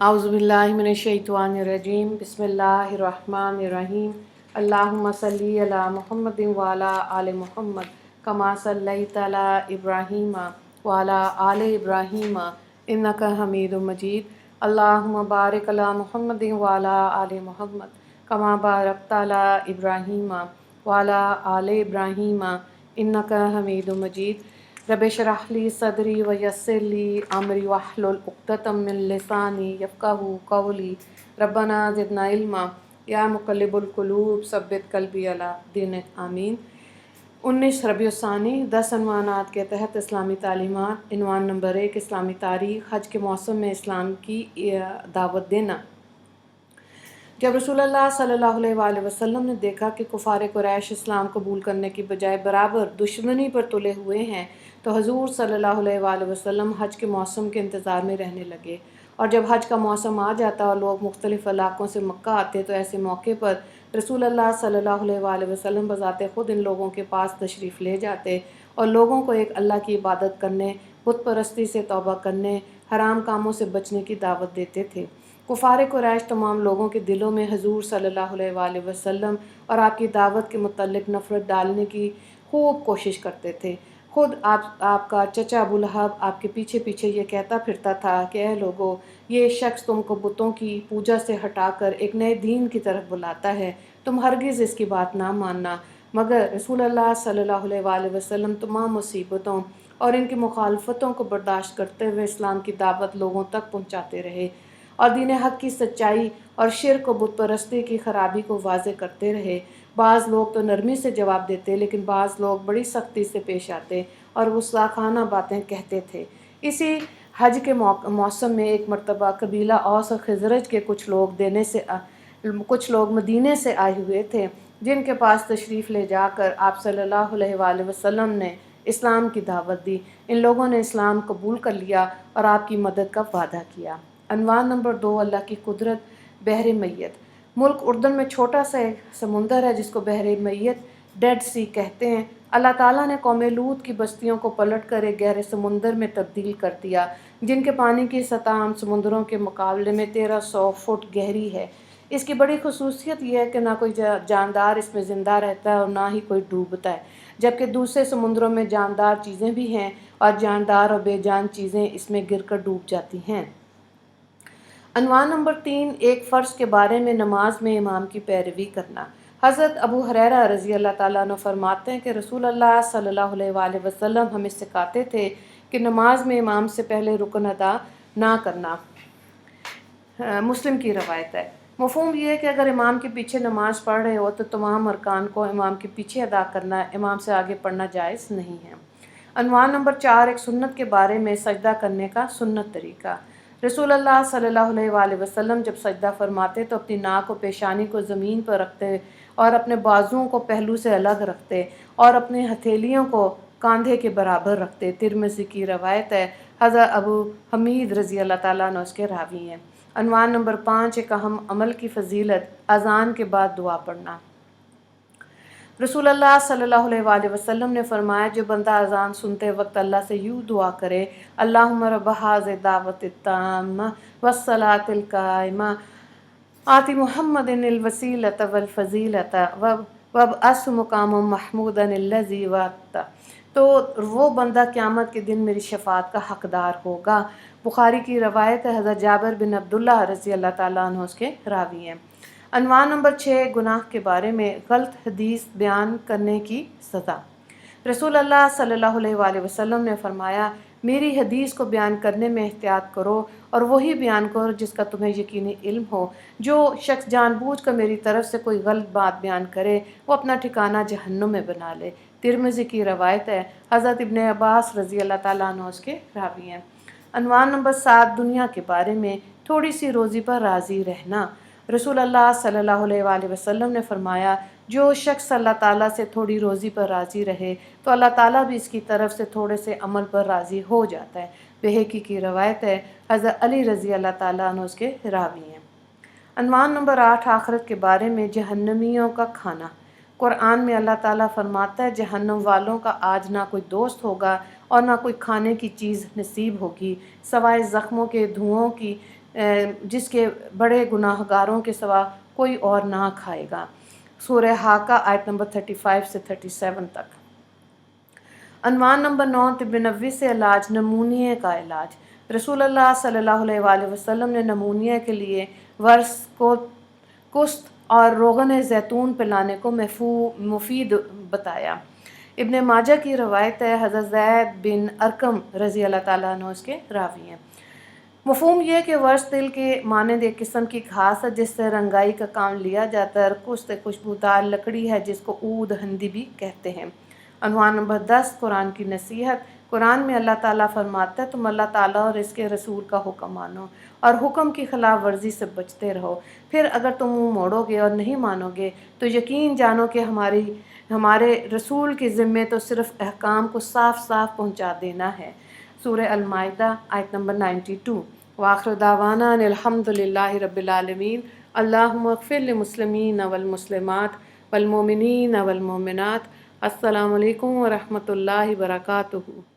औज़ुबिल्लाहिमिनश्शैतानिर्रजीम बिस्मिल्लाहिर्रहमानिर्रहीम अल्लाहुम्मा सल्ली अला मुहम्मदिन व अला आलि मुहम्मद कमा सल्लैता अला इब्राहीम व अला आलि इब्राहीम इन्नका हमीदुम मजीद। अल्लाहुम्मा बारिक अला मुहम्मदिन व अला आलि मुहम्मद कमा बारकता अला इब्राहीम व अला आलि इब्राहीम इन्नका हमीदुम मजीद। रब्बि इश्रह ली सदरी व यस्सिर ली अमरी वहलुल उक़्दतम मिन लिसानी यफ़क़हू क़ौली। रब्बना ज़िदना इल्मा या मुक़ल्लिबुल क़ुलूब सब्बित क़ल्बी अला दीनिक आमीन। 19 रबीउल सानी 10 अनवानात के तहत इस्लामी तालीमात। इनवान नंबर 1 इस्लामी तारीख़। हज के मौसम में इस्लाम की दावत देना। जब रसूलुल्लाह सल्लल्लाहु अलैहि वसल्लम ने देखा कि कुफ़ार कुरैश इस्लाम कबूल करने की बजाय बराबर दुश्मनी पर तुले हुए हैं, तो हजूर सल्लल्लाहु अलैहि वसल्लम हज के मौसम के इंतज़ार में रहने लगे। और जब हज का मौसम आ जाता और लोग मुख्तलिफ़ इलाक़ों से मक्का आते, तो ऐसे मौके पर रसूलुल्लाह सल्लल्लाहु अलैहि वसल्लम बज़ाते ख़ुद इन लोगों के पास तशरीफ़ ले जाते और लोगों को एक अल्लाह की इबादत करने, बुत परस्ती से तौबा करने, हराम कामों से बचने की दावत देते थे। कुफ़ार कुरैश तमाम लोगों के दिलों में हजूर सल्लल्लाहु अलैहि वसल्लम और आपकी दावत के मुतल्लिक़ नफ़रत डालने की खूब कोशिश करते थे। खुद आपका चचा अबू लहब आपके पीछे पीछे ये कहता फिरता था कि ऐ लोगो, ये शख्स तुमको बुतों की पूजा से हटाकर एक नए दीन की तरफ बुलाता है, तुम हरगिज़ इसकी बात ना मानना। मगर रसूलुल्लाह सल्लल्लाहु अलैहि वसल्लम तमाम मुसीबतों और इनकी मुखालफतों को बर्दाश्त करते हुए इस्लाम की दावत लोगों तक पहुँचाते रहे और दीन हक़ की सच्चाई और शिर्क व बुत परस्ती की खराबी को वाज़े करते रहे। बाज़ लोग तो नरमी से जवाब देते, लेकिन बाज़ लोग बड़ी सख्ती से पेश आते और गुस्साखाना बातें कहते थे। इसी हज के मौसम में एक मरतबा कबीला औस और खज़रज के कुछ लोग मदीने से आए हुए थे, जिनके पास तशरीफ़ ले जाकर आप सल्लल्लाहु अलैहि वसल्लम ने इस्लाम की दावत दी। इन लोगों ने इस्लाम कबूल कर लिया और आपकी मदद का वादा किया। अनवान नंबर 2 अल्लाह की कुदरत। बहर मैयत। मुल्क उर्दन में छोटा सा एक समुंदर है जिसको बहर मैयत डेड सी कहते हैं। अल्लाह ताला ने कौम लूत की बस्तियों को पलट कर एक गहरे समुंदर में तब्दील कर दिया, जिनके पानी की सतह आम समुंदरों के मुकाबले में 1300 फुट गहरी है। इसकी बड़ी खसूसियत यह है कि ना कोई जानदार इसमें ज़िंदा रहता है और ना ही कोई डूबता है, जबकि दूसरे समुंदरों में जानदार चीज़ें भी हैं और जानदार और बेजान चीज़ें इसमें गिरकर डूब जाती हैं। अनवान नंबर 3 एक फ़र्ज़ के बारे में नमाज में इमाम की पैरवी करना। हज़रत अबू हुरैरा रज़ी अल्लाह ताला अन्हु फरमाते हैं कि रसूलुल्लाह सल्लल्लाहु अलैहि वसल्लम हमें सिखाते थे कि नमाज में इमाम से पहले रुकन अदा ना करना। मुस्लिम की रवायत है। मफ़हूम ये है कि अगर इमाम के पीछे नमाज पढ़ रहे हो तो तमाम अरकान को इमाम के पीछे अदा करना, इमाम से आगे पढ़ना जायज़ नहीं है। अनवान नंबर 4 एक सुन्नत के बारे में सजदा करने का सुन्नत तरीका। रसूलुल्लाह सल्लल्लाहु अलैहि वसल्लम जब सजदा फरमाते तो अपनी नाक और पेशानी को ज़मीन पर रखते और अपने बाजुओं को पहलू से अलग रखते और अपने हथेलियों को कंधे के बराबर रखते। तिरमिज़ी की रवायत है। हज़रत अबू हमीद रज़ी अल्लाह ताला अन्हु उसके रावी हैं। अनवान नंबर 5 एक अहम अमल की फ़जीलत। अज़ान के बाद दुआ पढ़ना। रसूलुल्लाह सल्लल्लाहु अलैहि वसल्लम ने फरमाया, जो बंदा अज़ान सुनते वक्त अल्लाह से यूँ दुआ करे, अल्लाहुम्मा रब्ब हाज़िहि दावति ताम्मा वस्सलातिल काइमा आति मुहम्मदिनिल वसीलत वल फ़ज़ीलत वब्अस्हु मक़ामम महमूदन अल्लज़ी वअता, तो वो बंदा क़यामत के दिन मेरी शफ़ाअत का हक़दार होगा। बुखारी की रवायत है। हज़रत जाबिर बिन अब्दुल्लाह रज़ी अल्लाह ताला अन्हु उसके रावी हैं। अनवान नंबर 6 गुनाह के बारे में गलत हदीस बयान करने की सज़ा। रसूलुल्लाह सल्लल्लाहु अलैहि वसल्लम ने फरमाया, मेरी हदीस को बयान करने में एहतियात करो और वही बयान करो जिसका तुम्हें यकीनी इल्म हो। जो शख्स जानबूझकर मेरी तरफ से कोई गलत बात बयान करे, वो अपना ठिकाना जहन्नुम में बना ले। तिरमिज़ी की रवायत है। हज़रत इब्न अब्बास रज़ी अल्लाह ताला अन्हु उसके रावी हैं। अनवान नंबर 7 दुनिया के बारे में थोड़ी सी रोज़ी पर राज़ी रहना। रसूलुल्लाह सल्लल्लाहु अलैहि वसल्लम ने फरमाया, जो शख्स अल्लाह ताला से थोड़ी रोज़ी पर राज़ी रहे तो अल्लाह ताला भी इसकी तरफ से थोड़े से अमल पर राज़ी हो जाता है। बहकी की रवायत है। हज़रत अली रज़ी अल्लाह ताला अन्हु उसके रावी हैं। अनवान नंबर 8 आखिरत के बारे में जहन्नमियों का खाना। कुरान में अल्लाह ताला फरमाता है, जहन्नम वालों का आज ना कोई दोस्त होगा और ना कोई खाने की चीज़ नसीब होगी, सवाए ज़ख्मों के धुओं की جس کے بڑے گناہ گاروں کے سوا کوئی اور نہ کھائے گا۔ سورہ حاقہ آیت نمبر 35 سے 37 تک۔ عنوان نمبر 9، طب نبوی سے علاج، نمونیے کا علاج۔ رسول اللہ صلی اللہ علیہ وآلہ وسلم نے نمونیے کے لیے ورس کو کست اور روغن زیتون پلانے کو مفید بتایا۔ ابن ماجہ کی روایت ہے، حضرت زید بن ارقم رضی اللہ تعالیٰ عنہ اس کے راوی ہیں۔ مفہوم یہ کہ ورس تل کے مانند ایک قسم کی گھاس ہے جس سے رنگائی کا کام لیا جاتا ہے، اور کست ایک خوشبودار لکڑی ہے جس کو عود ہندی بھی کہتے ہیں۔ عنوان نمبر 10، قرآن کی نصیحت۔ قرآن میں اللہ تعالیٰ فرماتا ہے، تم اللہ تعالیٰ اور اس کے رسول کا حکم مانو اور حکم کی خلاف ورزی سے بچتے رہو، پھر اگر تم منہ موڑو گے اور نہیں مانو گے تو یقین جانو کہ ہمارے رسول کے ذمے تو صرف احکام کو صاف صاف پہنچا دینا ہے۔ سورہ المائدہ آیت نمبر 92۔ وآخر دعوانا ان الحمد للہ رب العالمین۔ اللہم اغفر للمسلمین والمسلمات والمؤمنین والمؤمنات۔ السلام علیکم ورحمۃ اللہ وبرکاتہ۔